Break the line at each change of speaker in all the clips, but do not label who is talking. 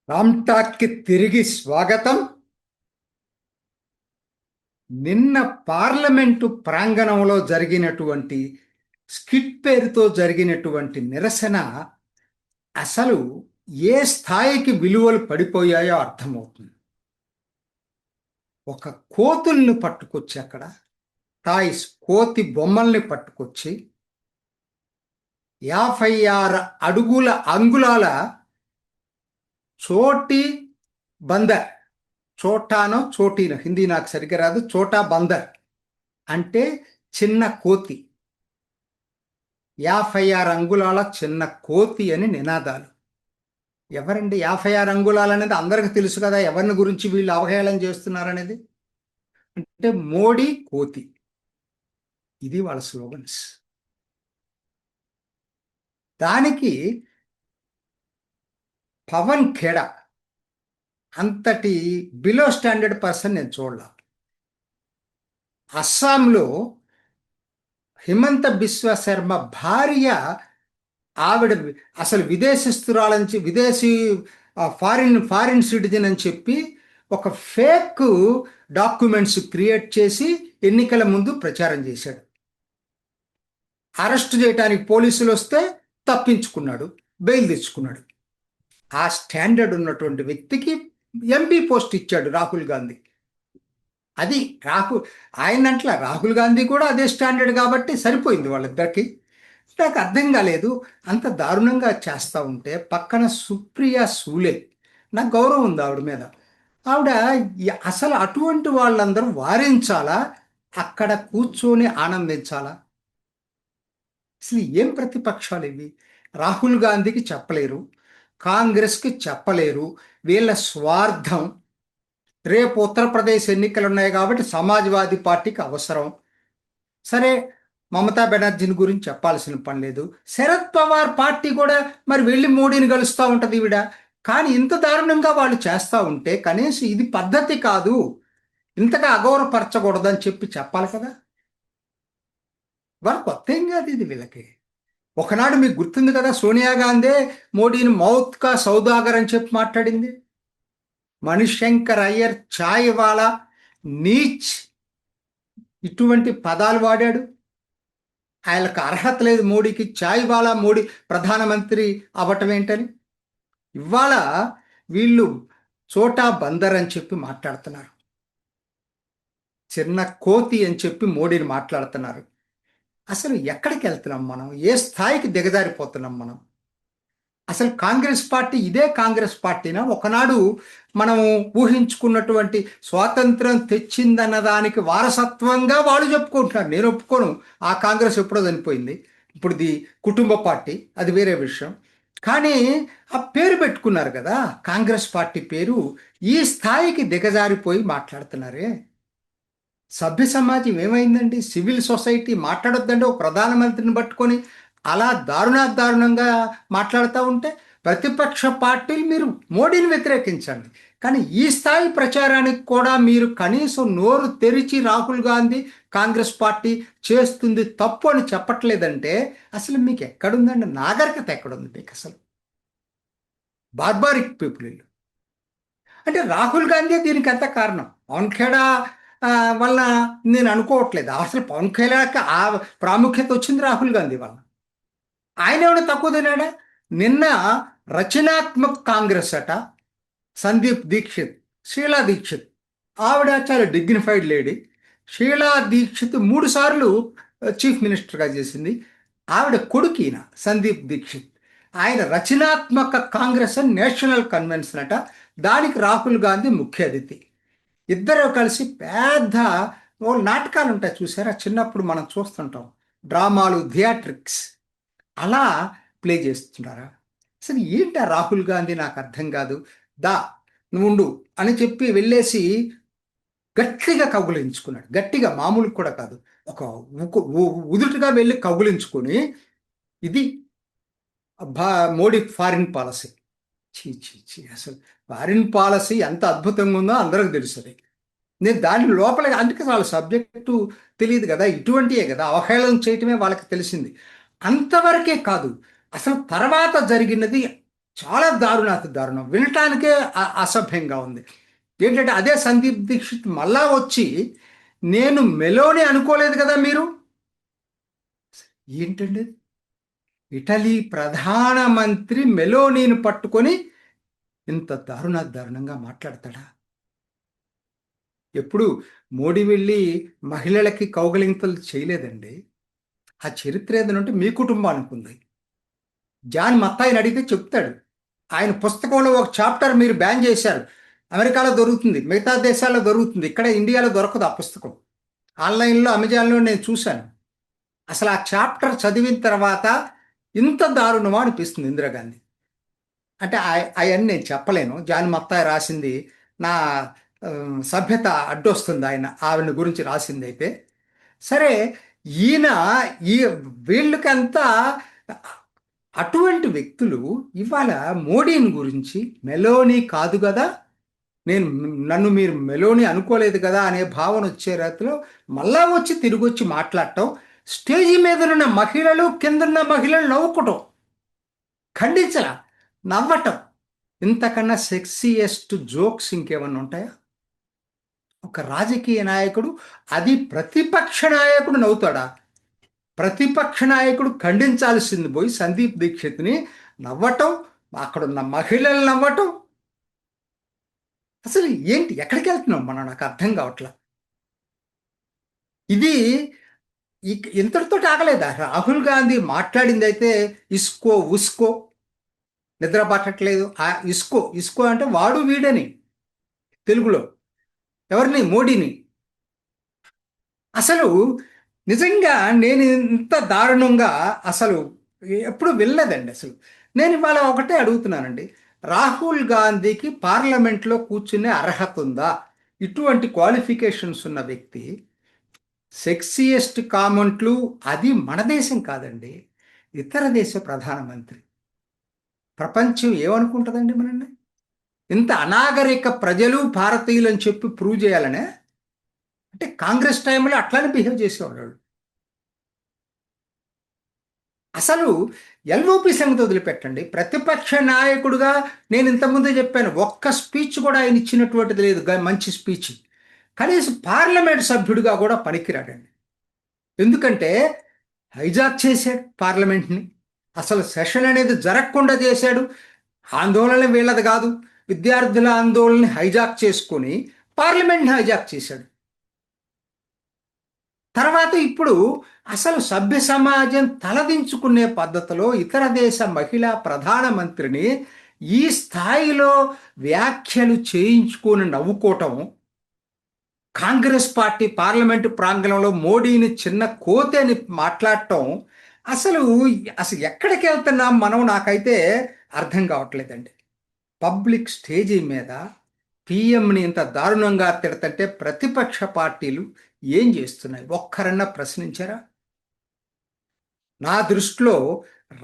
రామ్ టాక్కి తిరిగి స్వాగతం. నిన్న పార్లమెంటు ప్రాంగణంలో జరిగినటువంటి స్కిట్ పేరుతో జరిగినటువంటి నిరసన అసలు ఏ స్థాయికి విలువలు పడిపోయాయో అర్థమవుతుంది. ఒక కోతుల్ని పట్టుకొచ్చి అక్కడ టాయ్స్ కోతి బొమ్మల్ని పట్టుకొచ్చి 56 అడుగుల అంగుళాల చోటి బందర్, చోటానో చోటీనో హిందీ నాకు సరిగ్గా రాదు, చోటా బందర్ అంటే చిన్న కోతి, 56 అంగుళాల చిన్న కోతి అని నినాదాలు. ఎవరండి 56 అంగుళాలు అనేది అందరికి తెలుసు కదా, ఎవరిని గురించి వీళ్ళు అవహేళన చేస్తున్నారనేది. అంటే మోడీ కోతి, ఇది వాళ్ళ స్లోగన్స్. దానికి పవన్ ఖేడా అంతటి బిలో స్టాండర్డ్ పర్సన్ నేను చూడలా. అస్సాంలో హిమంత బిశ్వ శర్మ భార్య, ఆవిడ అసలు విదేశస్తురాలని, విదేశీ ఫారిన్ సిటిజన్ అని చెప్పి ఒక ఫేక్ డాక్యుమెంట్స్ క్రియేట్ చేసి ఎన్నికల ముందు ప్రచారం చేశాడు. అరెస్ట్ చేయడానికి పోలీసులు వస్తే తప్పించుకున్నాడు, బెయిల్ తెచ్చుకున్నాడు. ఆ స్టాండర్డ్ ఉన్నటువంటి వ్యక్తికి ఎంపీ పోస్ట్ ఇచ్చాడు రాహుల్ గాంధీ. అది రాహుల్ గాంధీ కూడా అదే స్టాండర్డ్ కాబట్టి సరిపోయింది వాళ్ళిద్దరికి. నాకు అర్థం కాలేదు, అంత దారుణంగా చేస్తూ ఉంటే పక్కన సుప్రియా సూలే, నాకు గౌరవం ఉంది ఆవిడ మీద. ఆవిడ అసలు అటువంటి వాళ్ళందరూ వారించాలా, అక్కడ కూర్చొని ఆనందించాలా? అసలు ఏం ప్రతిపక్షాలు ఇవి? రాహుల్ గాంధీకి చెప్పలేరు, కాంగ్రెస్కి చెప్పలేరు, వీళ్ళ స్వార్థం. రేపు ఉత్తరప్రదేశ్ ఎన్నికలు ఉన్నాయి కాబట్టి సమాజ్వాదీ పార్టీకి అవసరం. సరే, మమతా బెనర్జీని గురించి చెప్పాల్సిన పని లేదు. శరద్ పవార్ పార్టీ కూడా మరి వెళ్ళి మోడీని కలుస్తూ ఉంటుంది ఈవిడ. కానీ ఇంత దారుణంగా వాళ్ళు చేస్తూ ఉంటే కనీసం ఇది పద్ధతి కాదు, ఇంతగా అగౌరవపరచకూడదని చెప్పాలి కదా. వాళ్ళు కొత్త ఏం కాదు ఇది వీళ్ళకి. ఒకనాడు మీకు గుర్తుంది కదా, సోనియా గాంధీ మోడీని మౌత్ కా సౌదాగర్ అని చెప్పి మాట్లాడింది. మణిశంకర్ అయ్యర్ ఛాయ్ వాలా, నీచ్, ఇటువంటి పదాలు వాడాడు. ఆయనకు అర్హత లేదు మోడీకి, ఛాయ్ వాలా మోడీ ప్రధానమంత్రి అవ్వటం ఏంటని. ఇవాళ వీళ్ళు చోటా బందర్ అని చెప్పి మాట్లాడుతున్నారు, చిన్న కోతి అని చెప్పి మోడీని మాట్లాడుతున్నారు. అసలు ఎక్కడికి వెళ్తున్నాం మనం? ఏ స్థాయికి దిగజారిపోతున్నాం మనం? అసలు కాంగ్రెస్ పార్టీ ఇదే కాంగ్రెస్ పార్టీనా? ఒకనాడు మనం ఊహించుకున్నటువంటి స్వాతంత్రం తెచ్చిందన్న దానికి వారసత్వంగా వాళ్ళు చెప్పుకుంటున్నారు. నేను ఒప్పుకోను, ఆ కాంగ్రెస్ ఎప్పుడో చనిపోయింది. ఇప్పుడు ఇది కుటుంబ పార్టీ, అది వేరే విషయం. కానీ ఆ పేరు పెట్టుకున్నారు కదా, కాంగ్రెస్ పార్టీ పేరు. ఈ స్థాయికి దిగజారిపోయి మాట్లాడుతున్నారే. సభ్య సమాజం ఏమైందండి? సివిల్ సొసైటీ మాట్లాడొద్దంటే ఒక ప్రధానమంత్రిని పట్టుకొని అలా దారుణంగా మాట్లాడుతూ ఉంటే ప్రతిపక్ష పార్టీలు మీరు మోడీని వ్యతిరేకించండి, కానీ ఈ స్థాయి ప్రచారానికి కూడా మీరు కనీసం నోరు తెరిచి రాహుల్ గాంధీ కాంగ్రెస్ పార్టీ చేస్తుంది తప్పు అని చెప్పట్లేదంటే అసలు మీకు ఎక్కడుందండి? నాగరికత ఎక్కడుంది మీకు? అసలు బార్బారిక్ పీపుల్ వీళ్ళు. అంటే రాహుల్ గాంధీ దీనికి అంత కారణం. పవన్ ఖేడా వల్ల నేను అనుకోవట్లేదు. అసలు పవన్ ఖేడాకి ఆ ప్రాముఖ్యత వచ్చింది రాహుల్ గాంధీ వల్ల. ఆయన ఏమైనా తక్కువ తినాడా? నిన్న రచనాత్మక కాంగ్రెస్ అట, సందీప్ దీక్షిత్, షీలా దీక్షిత్, ఆవిడ చాలా డిగ్నిఫైడ్ లేడీ. షీలా దీక్షిత్ 3 సార్లు చీఫ్ మినిస్టర్గా చేసింది. ఆవిడ కొడుకు ఈయన సందీప్ దీక్షిత్. ఆయన రచనాత్మక కాంగ్రెస్ అని నేషనల్ కన్వెన్షన్ అట, దానికి రాహుల్ గాంధీ ముఖ్య అతిథి. ఇద్దరు కలిసి పెద్ద నాటకాలు ఉంటాయి చూసారా, చిన్నప్పుడు మనం చూస్తుంటాం, డ్రామాలు, థియేట్రిక్స్, అలా ప్లే చేస్తున్నారా? అసలు ఏంటా రాహుల్ గాంధీ? నాకు అర్థం కాదు. నువ్వు ఉండు అని చెప్పి వెళ్ళేసి గట్టిగా కౌగులించుకున్నాడు. గట్టిగా, మామూలు కూడా కాదు, ఒక ఉదుటుగా వెళ్ళి కౌగులించుకొని, ఇది మోడీ ఫారిన్ పాలసీ. చీ, అసలు ఫారిన్ పాలసీ ఎంత అద్భుతంగా ఉందో అందరికి తెలుస్తుంది. నేను దాని లోపల, అందుకే వాళ్ళ సబ్జెక్టు తెలియదు కదా, ఇటువంటివే కదా, అవహేళన చేయటమే వాళ్ళకి తెలిసింది. అంతవరకే కాదు, అసలు తర్వాత జరిగినది చాలా దారుణాతి దారుణం, వినటానికే అసభ్యంగా ఉంది. ఏంటంటే అదే సందీప్ దీక్షిత్ మళ్ళా వచ్చి, నేను మెలోని అనుకోలేదు కదా మీరు. ఏంటండి, ఇటలీ ప్రధానమంత్రి మెలోనీని పట్టుకొని ఇంత దారుణంగా మాట్లాడతాడా? ఎప్పుడు మోడీ వెళ్ళి మహిళలకి కౌగలింతలు చేయలేదండి. ఆ చరిత్ర ఏదనంటే మీ కుటుంబానికి ఉంది. జాన్ మత్తాయిని అడిగితే చెప్తాడు. ఆయన పుస్తకంలో ఒక చాప్టర్ మీరు బ్యాన్ చేశారు. అమెరికాలో దొరుకుతుంది, మిగతా దేశాల్లో దొరుకుతుంది, ఇక్కడ ఇండియాలో దొరకదు ఆ పుస్తకం. ఆన్లైన్లో అమెజాన్లో నేను చూశాను. అసలు ఆ చాప్టర్ చదివిన తర్వాత ఇంత దారుణమా అనిపిస్తుంది ఇందిరాగాంధీ. అంటే అవన్నీ నేను చెప్పలేను. జాన్ మత్తాయి రాసింది నా సభ్యత అడ్డొస్తుంది ఆవిడ గురించి రాసింది అయితే. సరే, ఈయన ఈ వీళ్ళకంతా అటువంటి వ్యక్తులు ఇవాళ మోడీని గురించి మెలోనీ కాదు కదా, నన్ను మీరు మెలోని అనుకోలేదు కదా అనే భావన వచ్చే రీతిలో మళ్ళా వచ్చి తిరిగి వచ్చి మాట్లాడటం, స్టేజీ మీద ఉన్న మహిళలు కిందన్న మహిళలు నవ్వుకోవటం, ఖండించలా, నవ్వటం, ఇంతకన్నా సెక్సీయెస్ట్ జోక్స్ ఇంకేమన్నా ఉంటాయా? ఒక రాజకీయ నాయకుడు, అది ప్రతిపక్ష నాయకుడు నవ్వుతాడా? ప్రతిపక్ష నాయకుడు ఖండించాల్సింది పోయి సందీప్ దీక్షిత్ని నవ్వటం, అక్కడున్న మహిళలు నవ్వటం. అసలు ఏంటి, ఎక్కడికి వెళ్తున్నాం మనం? నాకు అర్థం కావట్లా. ఇది ఇంతటితో ఆగలేదా? రాహుల్ గాంధీ మాట్లాడింది అయితే ఇస్కో ఉస్కో, నిద్ర పట్టట్లేదు. ఆ ఇస్కో ఇస్కో అంటే వాడు వీడని తెలుగులో, ఎవరిని? మోడీని. అసలు నిజంగా నేను ఇంత దారుణంగా అసలు ఎప్పుడు వెళ్ళలేదండి. అసలు నేను ఇవాళ ఒకటే అడుగుతున్నానండి, రాహుల్ గాంధీకి పార్లమెంట్లో కూర్చునే అర్హత ఉందా? ఇటువంటి క్వాలిఫికేషన్స్ ఉన్న వ్యక్తి సెక్సియస్ట్ కామెంట్లు, అది మన దేశం కాదండి, ఇతర దేశ ప్రధానమంత్రి. ప్రపంచం ఏమనుకుంటుందండి మనల్ని? ఇంత అనాగరిక ప్రజలు భారతీయులు అని చెప్పి ప్రూవ్ చేయాలనే? అంటే కాంగ్రెస్ టైంలో అట్లానే బిహేవ్ చేసేవాళ్ళు. అసలు ఎల్ఓపి సంగతి వదిలిపెట్టండి, ప్రతిపక్ష నాయకుడుగా నేను ఇంతకుముందే చెప్పాను, ఒక్క స్పీచ్ కూడా ఆయన ఇచ్చినటువంటిది లేదు, మంచి స్పీచ్. కనీసం పార్లమెంట్ సభ్యుడిగా కూడా పనికిరాడండి. ఎందుకంటే హైజాక్ చేశాడు పార్లమెంట్ని, అసలు సెషన్ అనేది జరగకుండా చేశాడు. ఆందోళన వీళ్ళది కాదు, విద్యార్థుల ఆందోళనని హైజాక్ చేసుకొని పార్లమెంట్ని హైజాక్ చేశాడు. తర్వాత ఇప్పుడు అసలు సభ్య సమాజం తలదించుకునే పద్ధతిలో ఇతర దేశ మహిళా ప్రధానమంత్రిని ఈ స్థాయిలో వ్యాఖ్యలు చేయించుకొని నవ్వుకోవటం, కాంగ్రెస్ పార్టీ పార్లమెంటు ప్రాంగణంలో మోడీని చిన్న కోతి అని మాట్లాడటం, అసలు అసలు ఎక్కడికి వెళ్తున్నాం మనం? నాకైతే అర్థం కావట్లేదండి. పబ్లిక్ స్టేజీ మీద పిఎంని ఇంత దారుణంగా తిడతంటే ప్రతిపక్ష పార్టీలు ఏం చేస్తున్నాయి? ఒక్కరన్నా ప్రశ్నించారా? నా దృష్టిలో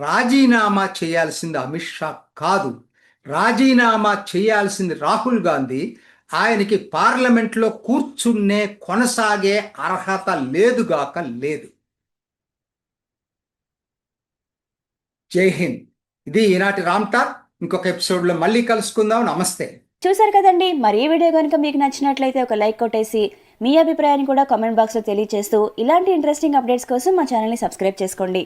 రాజీనామా చేయాల్సింది అమిత్ షా కాదు, రాజీనామా చేయాల్సింది రాహుల్ గాంధీ. ఆయనకి పార్లమెంట్లో కూర్చున్నే కొనసాగే అర్హత లేదుగాక లేదు. జై హింద్. ఇది ఈనాటి రామ్ టాక్. ఇంకొక ఎపిసోడ్లో మళ్ళీ కలుసుకుందాం. నమస్తే.
చూసారు కదండి, మరి ఈ వీడియో కనుక మీకు నచ్చినట్లయితే ఒక లైక్ కొట్టేసి మీ అభిప్రాయాన్ని కూడా కామెంట్ బాక్స్లో తెలియజేస్తూ ఇలాంటి ఇంట్రెస్టింగ్ అప్డేట్స్ కోసం మా ఛానల్ని సబ్స్క్రైబ్ చేసుకోండి.